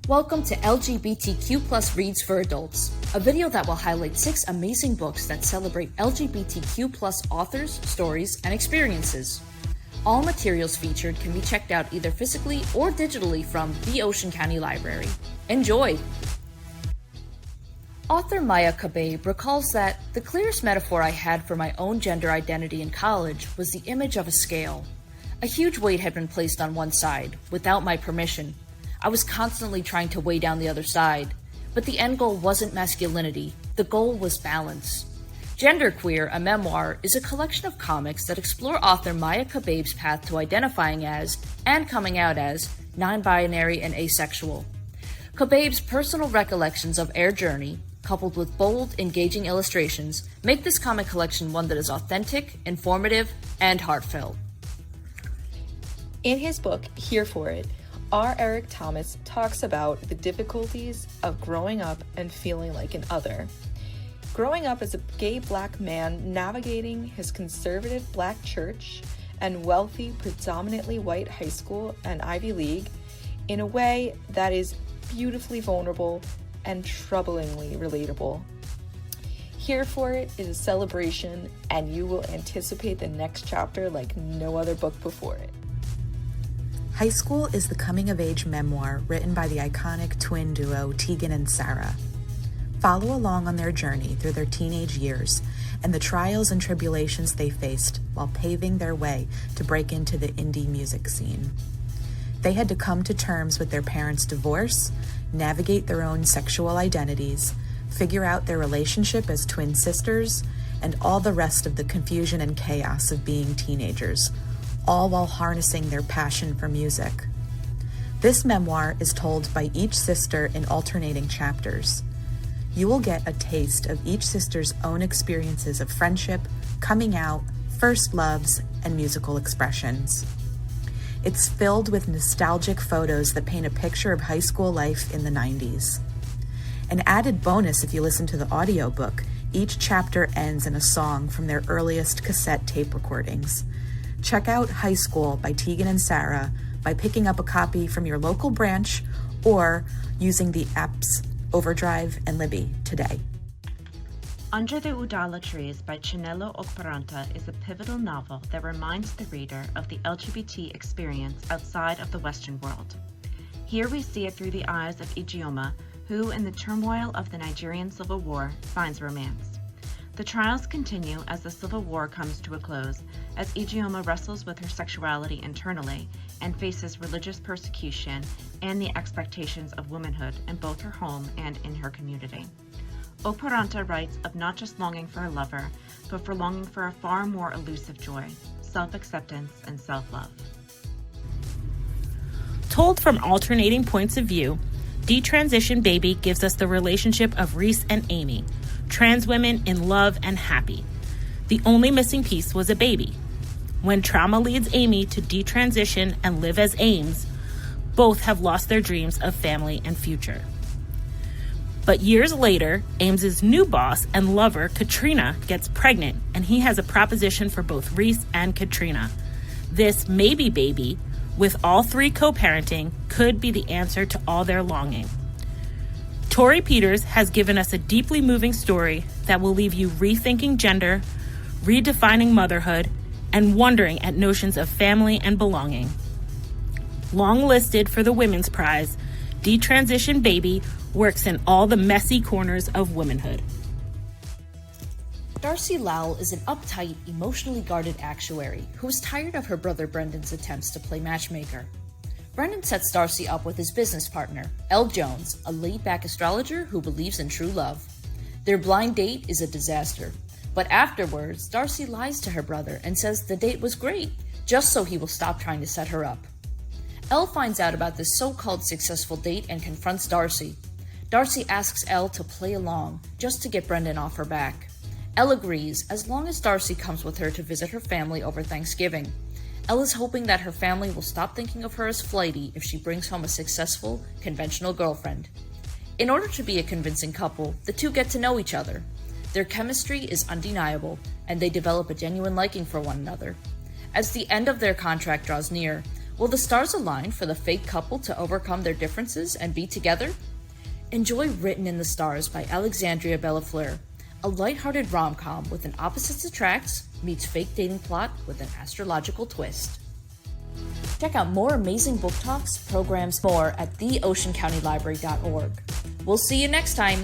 Welcome to LGBTQ+ Reads for Adults, a video that will highlight 6 amazing books that celebrate LGBTQ+ authors, stories, and experiences. All materials featured can be checked out either physically or digitally from the Ocean County Library. Enjoy! Author Maya Kababe recalls that the clearest metaphor I had for my own gender identity in college was the image of a scale. A huge weight had been placed on one side, without my permission. I was constantly trying to weigh down the other side, but the end goal wasn't masculinity, the goal was balance. Genderqueer, a memoir, is a collection of comics that explore author Maya Kababe's path to identifying as, and coming out as, non-binary and asexual. Kababe's personal recollections of Air Journey, coupled with bold, engaging illustrations, make this comic collection one that is authentic, informative, and heartfelt. In his book, Here For It, R. Eric Thomas talks about the difficulties of growing up and feeling like an other. Growing up as a gay black man navigating his conservative black church and wealthy, predominantly white high school and Ivy League in a way that is beautifully vulnerable and troublingly relatable. Here For It is a celebration, and you will anticipate the next chapter like no other book before it. High School is the coming-of-age memoir written by the iconic twin duo Tegan and Sara. Follow along on their journey through their teenage years and the trials and tribulations they faced while paving their way to break into the indie music scene. They had to come to terms with their parents' divorce, navigate their own sexual identities, figure out their relationship as twin sisters, and all the rest of the confusion and chaos of being teenagers, all while harnessing their passion for music. This memoir is told by each sister in alternating chapters. You will get a taste of each sister's own experiences of friendship, coming out, first loves, and musical expressions. It's filled with nostalgic photos that paint a picture of high school life in the 90s. An added bonus if you listen to the audiobook, each chapter ends in a song from their earliest cassette tape recordings. Check out High School by Tegan and Sara by picking up a copy from your local branch or using the apps Overdrive and Libby today. Under the Udala Trees by Chinelo Okparanta is a pivotal novel that reminds the reader of the LGBT experience outside of the Western world. Here we see it through the eyes of Ijeoma, who, in the turmoil of the Nigerian Civil War, finds romance. The trials continue as the Civil War comes to a close, as Ijeoma wrestles with her sexuality internally and faces religious persecution and the expectations of womanhood in both her home and in her community. Okparanta writes of not just longing for a lover, but for longing for a far more elusive joy, self-acceptance and self-love. Told from alternating points of view, Detransition Baby gives us the relationship of Reese and Amy, trans women in love and happy. The only missing piece was a baby. When trauma leads Amy to detransition and live as Ames, both have lost their dreams of family and future. But years later, Ames's new boss and lover, Katrina, gets pregnant, and he has a proposition for both Reese and Katrina. This maybe baby, with all three co-parenting, could be the answer to all their longing. Tori Peters has given us a deeply moving story that will leave you rethinking gender, redefining motherhood, and wondering at notions of family and belonging. Long listed for the Women's Prize, Detransition Baby works in all the messy corners of womanhood. Darcy Lowell is an uptight, emotionally guarded actuary who is tired of her brother Brendan's attempts to play matchmaker. Brendan sets Darcy up with his business partner, Elle Jones, a laid-back astrologer who believes in true love. Their blind date is a disaster, but afterwards, Darcy lies to her brother and says the date was great, just so he will stop trying to set her up. Elle finds out about this so-called successful date and confronts Darcy. Darcy asks Elle to play along, just to get Brendan off her back. Elle agrees, as long as Darcy comes with her to visit her family over Thanksgiving. Elle is hoping that her family will stop thinking of her as flighty if she brings home a successful, conventional girlfriend. In order to be a convincing couple, the two get to know each other. Their chemistry is undeniable, and they develop a genuine liking for one another. As the end of their contract draws near, Will the stars align for the fake couple to overcome their differences and be together? Enjoy Written in the Stars by Alexandria Bellafleur, a lighthearted rom-com with an opposites attract meets fake dating plot with an astrological twist. Check out more amazing book talks, programs, more at theoceancountylibrary.org. We'll see you next time.